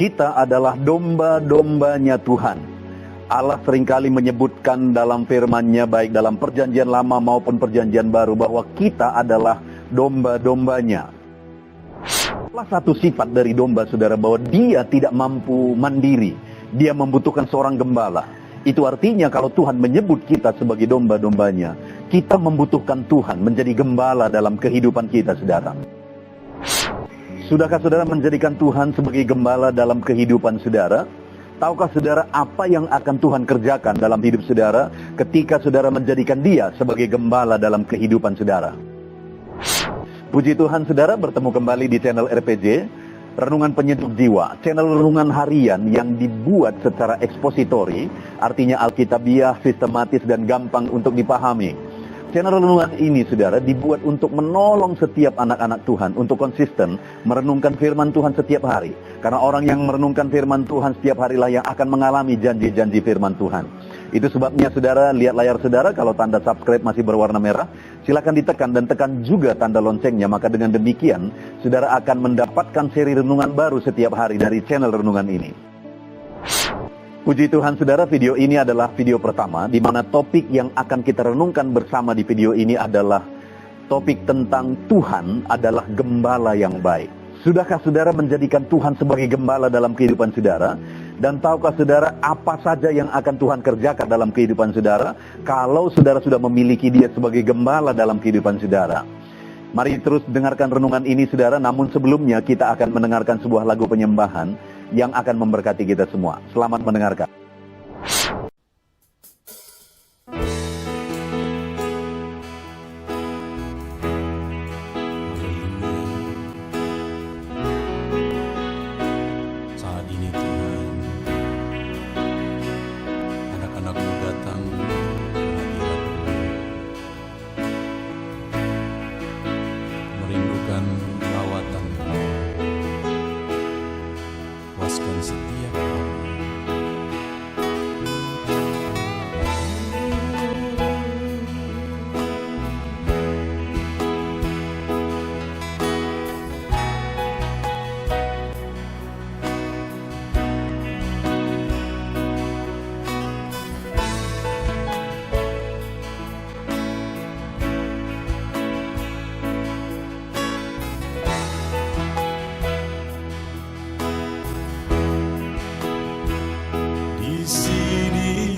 Kita adalah domba-dombanya Tuhan. Allah seringkali menyebutkan dalam firman-Nya, baik dalam perjanjian lama maupun perjanjian baru, bahwa kita adalah domba-dombanya. Salah satu sifat dari domba, saudara, bahwa dia tidak mampu mandiri. Dia membutuhkan seorang gembala. Itu artinya kalau Tuhan menyebut kita sebagai domba-dombanya, kita membutuhkan Tuhan menjadi gembala dalam kehidupan kita, saudara. Sudahkah saudara menjadikan Tuhan sebagai gembala dalam kehidupan saudara? Tahukah saudara apa yang akan Tuhan kerjakan dalam hidup saudara ketika saudara menjadikan Dia sebagai gembala dalam kehidupan saudara? Puji Tuhan, saudara, bertemu kembali di channel RPG, Renungan Penyejuk Jiwa, channel renungan harian yang dibuat secara ekspositori, artinya alkitabiah, sistematis, dan gampang untuk dipahami. Channel renungan ini, saudara, dibuat untuk menolong setiap anak-anak Tuhan untuk konsisten merenungkan firman Tuhan setiap hari. Karena orang yang merenungkan firman Tuhan setiap harilah yang akan mengalami janji-janji firman Tuhan. Itu sebabnya, saudara, lihat layar saudara, kalau tanda subscribe masih berwarna merah, silakan ditekan dan tekan juga tanda loncengnya. Maka dengan demikian, saudara akan mendapatkan seri renungan baru setiap hari dari channel renungan ini. Puji Tuhan, saudara, video ini adalah video pertama di mana topik yang akan kita renungkan bersama di video ini adalah topik tentang Tuhan adalah gembala yang baik. Sudahkah saudara menjadikan Tuhan sebagai gembala dalam kehidupan saudara? Dan tahukah saudara apa saja yang akan Tuhan kerjakan dalam kehidupan saudara kalau saudara sudah memiliki Dia sebagai gembala dalam kehidupan saudara? Mari terus dengarkan renungan ini, saudara. Namun sebelumnya kita akan mendengarkan sebuah lagu penyembahan yang akan memberkati kita semua. Selamat mendengarkan. Saat ini Tuhan, anak-anak-Mu datang ke hadirat-Mu, merindukan lawatan-Mu. Puaskan setiap kami. Di sini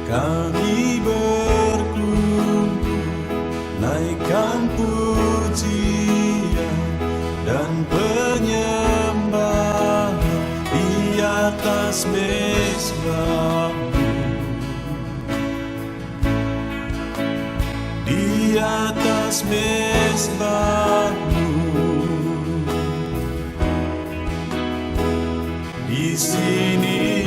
kami berkumpul, naikkan pujian dan penyembahan di atas mezbah-Mu, di atas mezbah-Mu. Di sini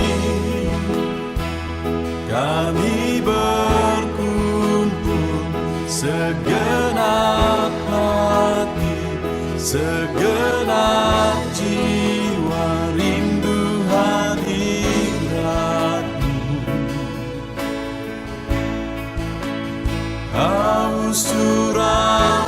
kami berkumpul, segenap hati, segenap jiwa, rindu hadirat-Mu, haus urapan-Mu.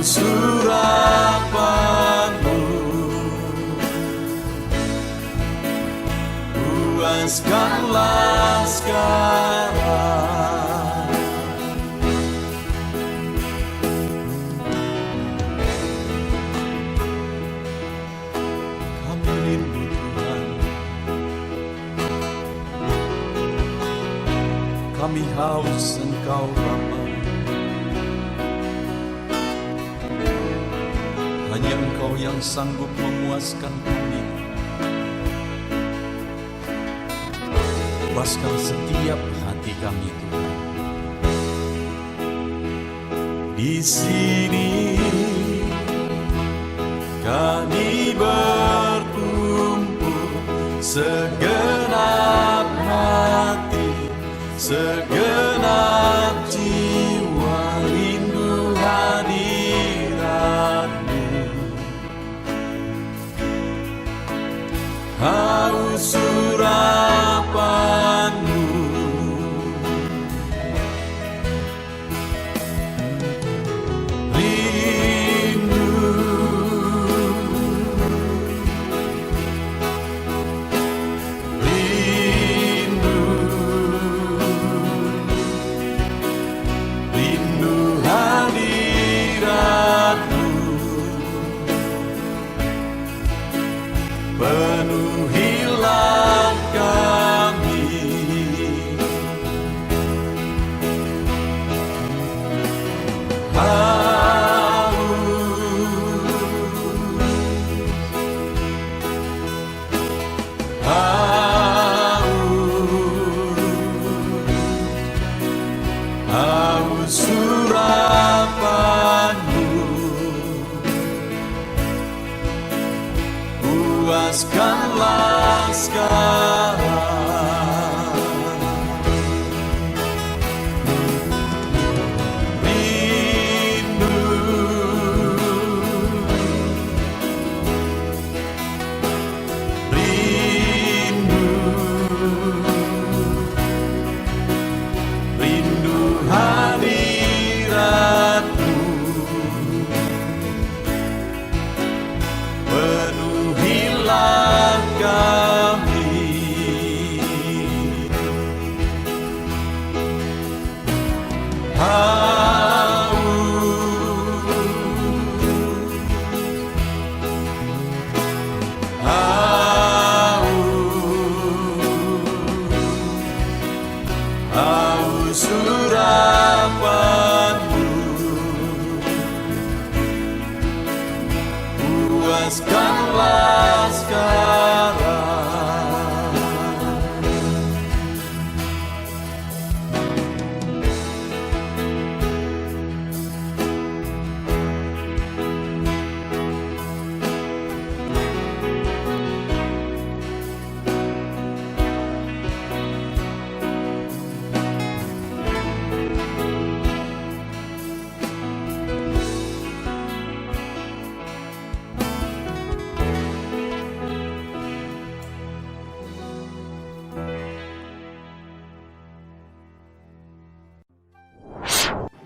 Surapan-Mu, puaskanlah sekarang. Kami rindu Tuhan, kami kami haus Engkau Bapa. Hanya Engkau yang sanggup memuaskan kami. Puaskan setiap hati kami Tuhan. Di sini kami berkumpul, segenap hati, segenap jiwa, rindu hadirat-Mu. Haus urapan-Mu, penuhilah kami. Haus urapan-Mu, puaskanlah sekarang. Rindu, rindu, rindu hadirat-Mu, penuhilah kami. Haus urapan-Mu, puaskanlah sekarang.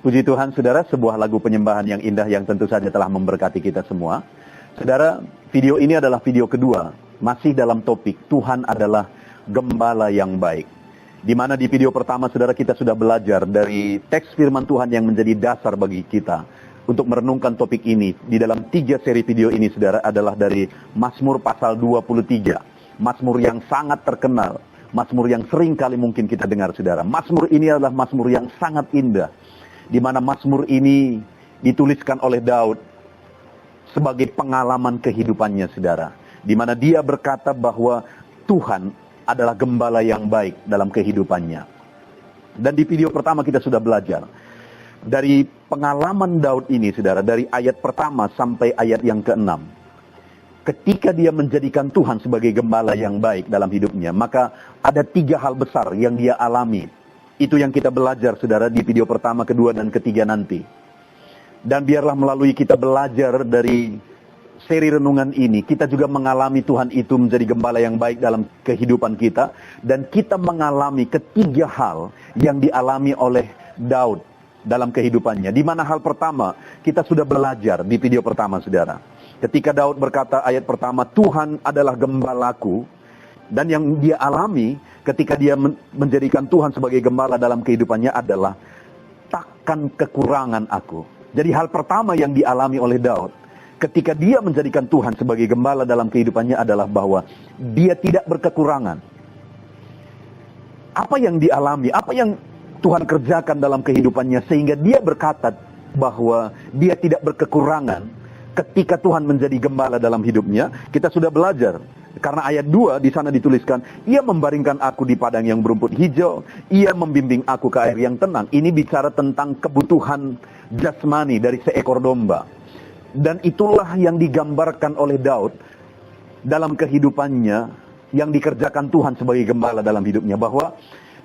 Puji Tuhan, saudara, sebuah lagu penyembahan yang indah yang tentu saja telah memberkati kita semua. Saudara, video ini adalah video kedua, masih dalam topik Tuhan adalah Gembala yang baik. Di mana di video pertama, saudara, kita sudah belajar dari teks firman Tuhan yang menjadi dasar bagi kita untuk merenungkan topik ini. Di dalam 3 seri video ini, saudara, adalah dari Mazmur pasal 23. Mazmur yang sangat terkenal, Mazmur yang sering kali mungkin kita dengar, saudara. Mazmur ini adalah Mazmur yang sangat indah, di mana Mazmur ini dituliskan oleh Daud sebagai pengalaman kehidupannya, saudara. Di mana dia berkata bahwa Tuhan adalah gembala yang baik dalam kehidupannya. Dan di video pertama kita sudah belajar dari pengalaman Daud ini, saudara, dari ayat pertama sampai ayat yang ke-6. Ketika dia menjadikan Tuhan sebagai gembala yang baik dalam hidupnya, maka ada 3 hal besar yang dia alami. Itu yang kita belajar, saudara, di video pertama, kedua, dan ketiga nanti. Dan biarlah melalui kita belajar dari seri renungan ini, kita juga mengalami Tuhan itu menjadi gembala yang baik dalam kehidupan kita. Dan kita mengalami ketiga hal yang dialami oleh Daud dalam kehidupannya. Di mana hal pertama, kita sudah belajar di video pertama, saudara. Ketika Daud berkata ayat pertama, Tuhan adalah gembalaku. Dan yang dia alami ketika dia menjadikan Tuhan sebagai gembala dalam kehidupannya adalah takkan kekurangan aku. Jadi hal pertama yang dialami oleh Daud ketika dia menjadikan Tuhan sebagai gembala dalam kehidupannya adalah bahwa dia tidak berkekurangan. Apa yang dialami, apa yang Tuhan kerjakan dalam kehidupannya sehingga dia berkata bahwa dia tidak berkekurangan ketika Tuhan menjadi gembala dalam hidupnya. Kita sudah belajar karena ayat 2 di sana dituliskan, ia membaringkan aku di padang yang berumput hijau, ia membimbing aku ke air yang tenang. Ini bicara tentang kebutuhan jasmani dari seekor domba. Dan itulah yang digambarkan oleh Daud dalam kehidupannya yang dikerjakan Tuhan sebagai gembala dalam hidupnya, bahwa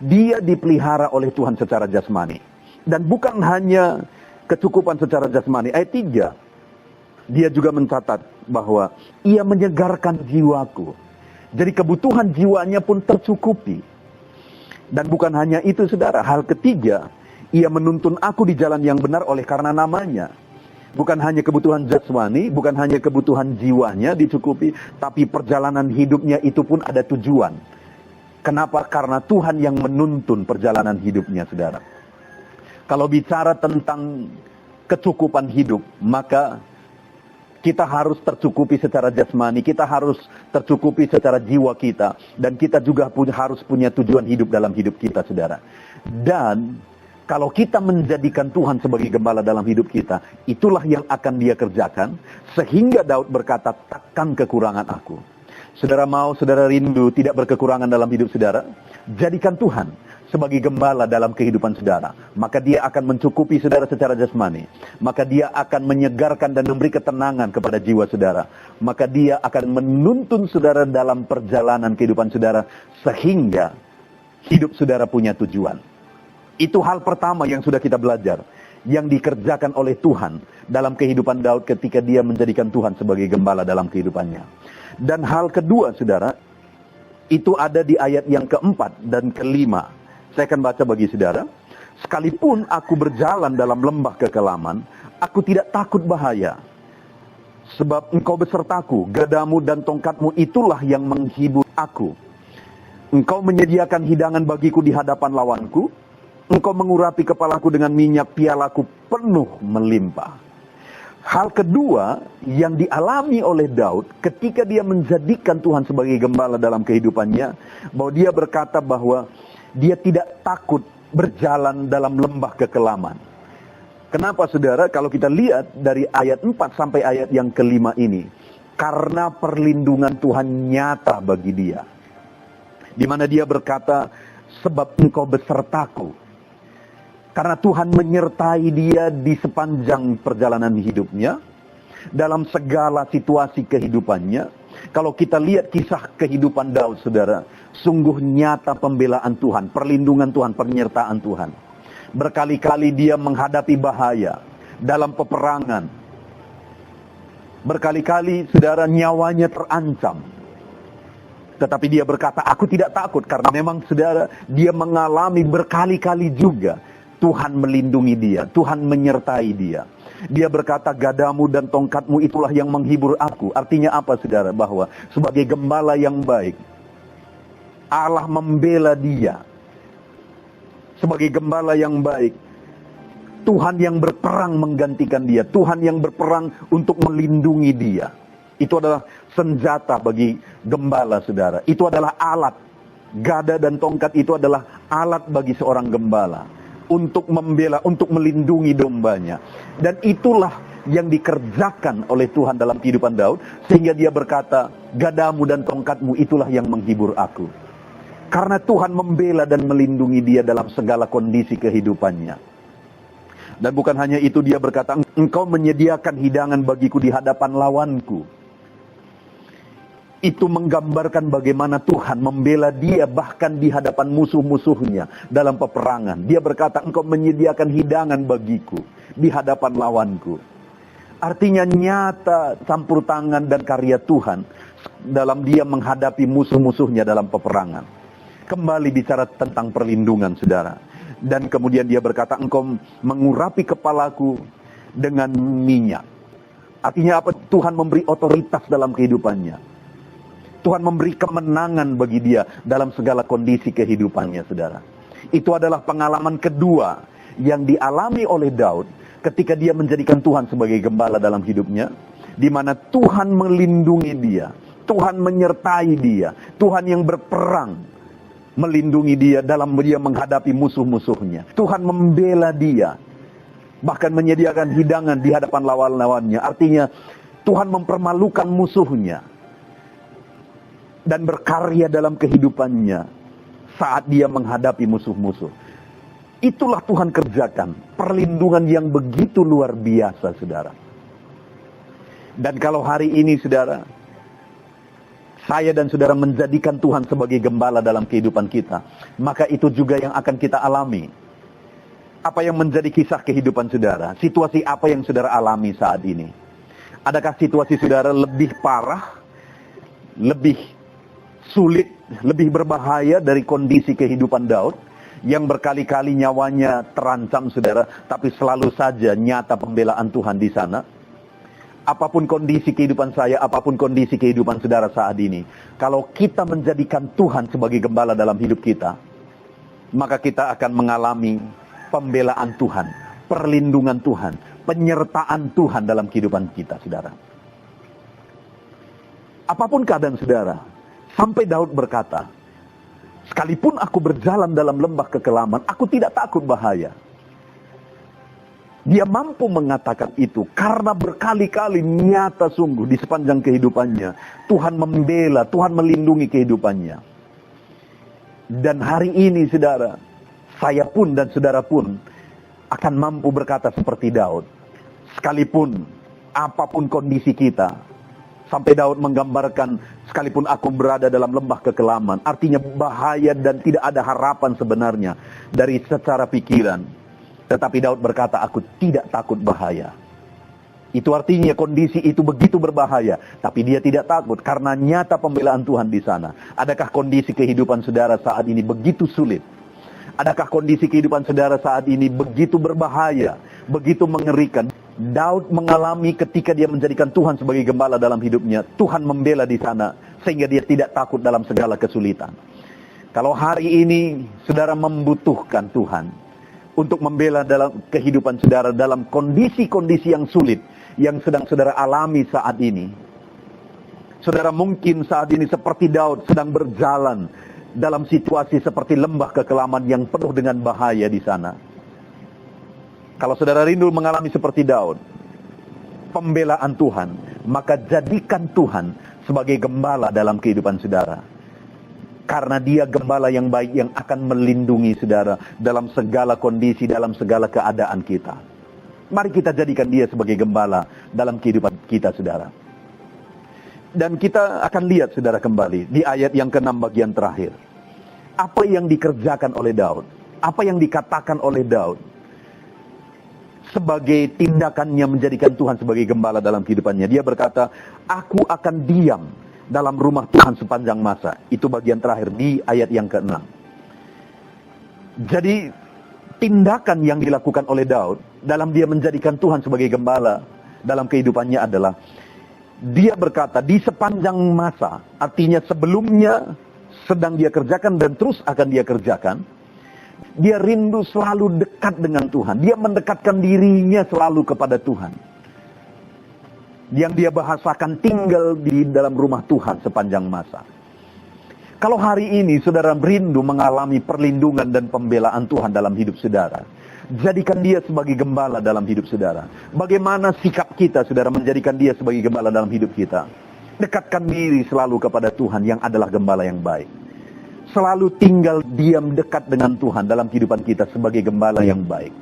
dia dipelihara oleh Tuhan secara jasmani. Dan bukan hanya kecukupan secara jasmani. Ayat 3, dia juga mencatat bahwa ia menyegarkan jiwaku. Jadi kebutuhan jiwanya pun tercukupi. Dan bukan hanya itu saudara, hal ketiga, ia menuntun aku di jalan yang benar oleh karena namanya. Bukan hanya kebutuhan jasmani, bukan hanya kebutuhan jiwanya dicukupi, tapi perjalanan hidupnya itu pun ada tujuan. Kenapa? Karena Tuhan yang menuntun perjalanan hidupnya, saudara. Kalau bicara tentang kecukupan hidup, maka kita harus tercukupi secara jasmani, kita harus tercukupi secara jiwa kita, dan kita juga harus punya tujuan hidup dalam hidup kita, saudara. Dan kalau kita menjadikan Tuhan sebagai gembala dalam hidup kita, itulah yang akan dia kerjakan, sehingga Daud berkata, takkan kekurangan aku. Saudara mau, saudara rindu tidak berkekurangan dalam hidup saudara? Jadikan Tuhan sebagai gembala dalam kehidupan saudara. Maka dia akan mencukupi saudara secara jasmani. Maka dia akan menyegarkan dan memberi ketenangan kepada jiwa saudara. Maka dia akan menuntun saudara dalam perjalanan kehidupan saudara, sehingga hidup saudara punya tujuan. Itu hal pertama yang sudah kita belajar, yang dikerjakan oleh Tuhan dalam kehidupan Daud ketika dia menjadikan Tuhan sebagai gembala dalam kehidupannya. Dan hal kedua, saudara, itu ada di ayat yang keempat dan kelima. Saya akan baca bagi saudara. Sekalipun aku berjalan dalam lembah kekelaman, aku tidak takut bahaya. Sebab engkau besertaku, gadamu dan tongkatmu itulah yang menghibur aku. Engkau menyediakan hidangan bagiku di hadapan lawanku. Engkau mengurapi kepalaku dengan minyak, pialaku penuh melimpah. Hal kedua yang dialami oleh Daud ketika dia menjadikan Tuhan sebagai gembala dalam kehidupannya, bahwa dia berkata bahwa dia tidak takut berjalan dalam lembah kekelaman. Kenapa saudara? Kalau kita lihat dari ayat 4 sampai ayat yang kelima ini, karena perlindungan Tuhan nyata bagi dia. Di mana dia berkata, sebab engkau besertaku. Karena Tuhan menyertai dia di sepanjang perjalanan hidupnya, dalam segala situasi kehidupannya. Kalau kita lihat kisah kehidupan Daud, saudara, sungguh nyata pembelaan Tuhan, perlindungan Tuhan, penyertaan Tuhan. Berkali-kali dia menghadapi bahaya dalam peperangan. Berkali-kali, saudara, nyawanya terancam. Tetapi dia berkata, aku tidak takut, karena memang, saudara, dia mengalami berkali-kali juga Tuhan melindungi dia, Tuhan menyertai dia. Dia berkata, gadamu dan tongkatmu itulah yang menghibur aku. Artinya apa, saudara? Bahwa sebagai gembala yang baik, Allah membela dia. Sebagai gembala yang baik, Tuhan yang berperang menggantikan dia. Tuhan yang berperang untuk melindungi dia. Itu adalah senjata bagi gembala, saudara. Itu adalah alat. Gada dan tongkat itu adalah alat bagi seorang gembala untuk membela, untuk melindungi dombanya. Dan itulah yang dikerjakan oleh Tuhan dalam kehidupan Daud, sehingga dia berkata, gadamu dan tongkatmu itulah yang menghibur aku. Karena Tuhan membela dan melindungi dia dalam segala kondisi kehidupannya. Dan bukan hanya itu, dia berkata, engkau menyediakan hidangan bagiku di hadapan lawanku. Itu menggambarkan bagaimana Tuhan membela dia bahkan di hadapan musuh-musuhnya dalam peperangan. Dia berkata, engkau menyediakan hidangan bagiku di hadapan lawanku. Artinya nyata campur tangan dan karya Tuhan dalam dia menghadapi musuh-musuhnya dalam peperangan. Kembali bicara tentang perlindungan, saudara. Dan kemudian dia berkata, engkau mengurapi kepalaku dengan minyak. Artinya apa? Tuhan memberi otoritas dalam kehidupannya. Tuhan memberi kemenangan bagi dia dalam segala kondisi kehidupannya, saudara. Itu adalah pengalaman kedua yang dialami oleh Daud ketika dia menjadikan Tuhan sebagai gembala dalam hidupnya, di mana Tuhan melindungi dia, Tuhan menyertai dia, Tuhan yang berperang melindungi dia dalam dia menghadapi musuh-musuhnya. Tuhan membela dia, bahkan menyediakan hidangan di hadapan lawan-lawannya. Artinya Tuhan mempermalukan musuhnya dan berkarya dalam kehidupannya saat dia menghadapi musuh-musuh. Itulah Tuhan kerjakan, perlindungan yang begitu luar biasa, saudara. Dan kalau hari ini, saudara, saya dan saudara menjadikan Tuhan sebagai gembala dalam kehidupan kita, maka itu juga yang akan kita alami. Apa yang menjadi kisah kehidupan saudara? Situasi apa yang saudara alami saat ini? Adakah situasi saudara lebih parah, lebih sulit, lebih berbahaya dari kondisi kehidupan Daud yang berkali-kali nyawanya terancam, saudara, tapi selalu saja nyata pembelaan Tuhan di sana? Apapun kondisi kehidupan saya, apapun kondisi kehidupan saudara saat ini, kalau kita menjadikan Tuhan sebagai gembala dalam hidup kita, maka kita akan mengalami pembelaan Tuhan, perlindungan Tuhan, penyertaan Tuhan dalam kehidupan kita, saudara. Apapun keadaan saudara, sampai Daud berkata, sekalipun aku berjalan dalam lembah kekelaman, aku tidak takut bahaya. Dia mampu mengatakan itu karena berkali-kali nyata sungguh di sepanjang kehidupannya Tuhan membela, Tuhan melindungi kehidupannya. Dan hari ini, saudara, saya pun dan saudara pun akan mampu berkata seperti Daud. Sekalipun apapun kondisi kita, sampai Daud menggambarkan, sekalipun aku berada dalam lembah kekelaman, artinya bahaya dan tidak ada harapan sebenarnya dari secara pikiran. Tetapi Daud berkata, aku tidak takut bahaya. Itu artinya kondisi itu begitu berbahaya, tapi dia tidak takut karena nyata pembelaan Tuhan di sana. Adakah kondisi kehidupan saudara saat ini begitu sulit? Adakah kondisi kehidupan saudara saat ini begitu berbahaya, begitu mengerikan? Daud mengalami ketika dia menjadikan Tuhan sebagai gembala dalam hidupnya, Tuhan membela di sana sehingga dia tidak takut dalam segala kesulitan. Kalau hari ini saudara membutuhkan Tuhan untuk membela dalam kehidupan saudara dalam kondisi-kondisi yang sulit yang sedang saudara alami saat ini. Saudara mungkin saat ini seperti Daud sedang berjalan dalam situasi seperti lembah kekelaman yang penuh dengan bahaya di sana. Kalau saudara rindu mengalami seperti Daud, pembelaan Tuhan, maka jadikan Tuhan sebagai gembala dalam kehidupan saudara. Karena dia gembala yang baik yang akan melindungi saudara dalam segala kondisi, dalam segala keadaan kita. Mari kita jadikan dia sebagai gembala dalam kehidupan kita, saudara. Dan kita akan lihat, saudara, kembali di ayat yang ke-6 bagian terakhir. Apa yang dikerjakan oleh Daud, apa yang dikatakan oleh Daud sebagai tindakannya menjadikan Tuhan sebagai gembala dalam kehidupannya. Dia berkata, aku akan diam dalam rumah Tuhan sepanjang masa. Itu bagian terakhir di ayat yang ke-6. Jadi tindakan yang dilakukan oleh Daud dalam dia menjadikan Tuhan sebagai gembala dalam kehidupannya adalah dia berkata di sepanjang masa, artinya sebelumnya sedang dia kerjakan dan terus akan dia kerjakan. Dia rindu selalu dekat dengan Tuhan. Dia mendekatkan dirinya selalu kepada Tuhan. Yang dia bahasakan tinggal di dalam rumah Tuhan sepanjang masa. Kalau hari ini saudara rindu mengalami perlindungan dan pembelaan Tuhan dalam hidup saudara, jadikan dia sebagai gembala dalam hidup saudara. Bagaimana sikap kita, saudara, menjadikan dia sebagai gembala dalam hidup kita? Dekatkan diri selalu kepada Tuhan yang adalah gembala yang baik. Selalu tinggal diam dekat dengan Tuhan dalam kehidupan kita sebagai gembala yang baik.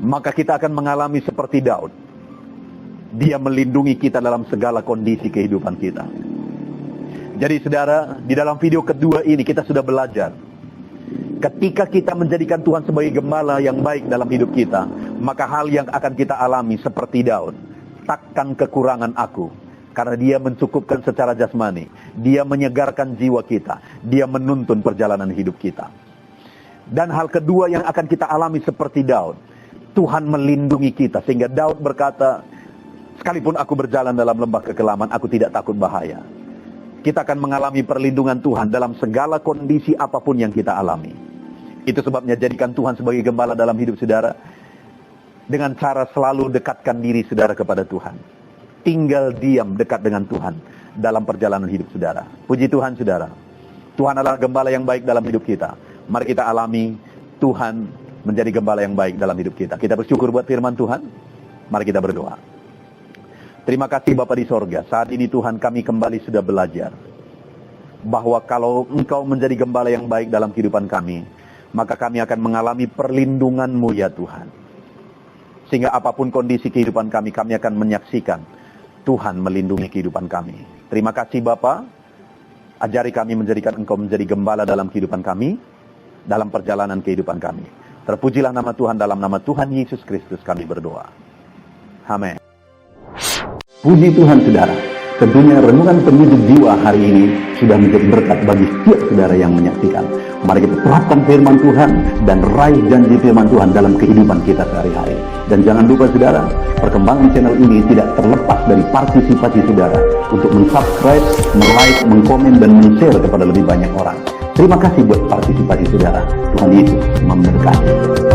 Maka kita akan mengalami seperti Daud. Dia melindungi kita dalam segala kondisi kehidupan kita. Jadi saudara, di dalam video kedua ini kita sudah belajar. Ketika kita menjadikan Tuhan sebagai gembala yang baik dalam hidup kita, maka hal yang akan kita alami seperti Daud. Takkan kekurangan aku. Karena dia mencukupkan secara jasmani. Dia menyegarkan jiwa kita. Dia menuntun perjalanan hidup kita. Dan hal kedua yang akan kita alami seperti Daud. Tuhan melindungi kita. Sehingga Daud berkata, sekalipun aku berjalan dalam lembah kekelaman, aku tidak takut bahaya. Kita akan mengalami perlindungan Tuhan dalam segala kondisi apapun yang kita alami. Itu sebabnya jadikan Tuhan sebagai gembala dalam hidup saudara. Dengan cara selalu dekatkan diri saudara kepada Tuhan. Tinggal diam dekat dengan Tuhan dalam perjalanan hidup saudara. Puji Tuhan, saudara. Tuhan adalah gembala yang baik dalam hidup kita. Mari kita alami Tuhan menjadi gembala yang baik dalam hidup kita. Kita bersyukur buat firman Tuhan. Mari kita berdoa. Terima kasih Bapa di sorga. Saat ini Tuhan kami kembali sudah belajar bahwa kalau Engkau menjadi gembala yang baik dalam kehidupan kami, maka kami akan mengalami perlindungan-Mu ya Tuhan. Sehingga apapun kondisi kehidupan kami akan menyaksikan Tuhan melindungi kehidupan kami. Terima kasih Bapa. Ajari kami menjadikan Engkau menjadi gembala dalam kehidupan kami, dalam perjalanan kehidupan kami. Terpujilah nama Tuhan, dalam nama Tuhan Yesus Kristus kami berdoa. Amin. Puji Tuhan saudara, tentunya renungan pendidik jiwa hari ini sudah menjadi berkat bagi setiap saudara yang menyaksikan. Mari kita terapkan firman Tuhan dan raih janji firman Tuhan dalam kehidupan kita sehari-hari. Dan jangan lupa saudara, perkembangan channel ini tidak terlepas dari partisipasi saudara untuk mensubscribe, like, mengkomen, dan men-share kepada lebih banyak orang. Terima kasih buat partisipasi saudara. Tuhan Yesus memberkati.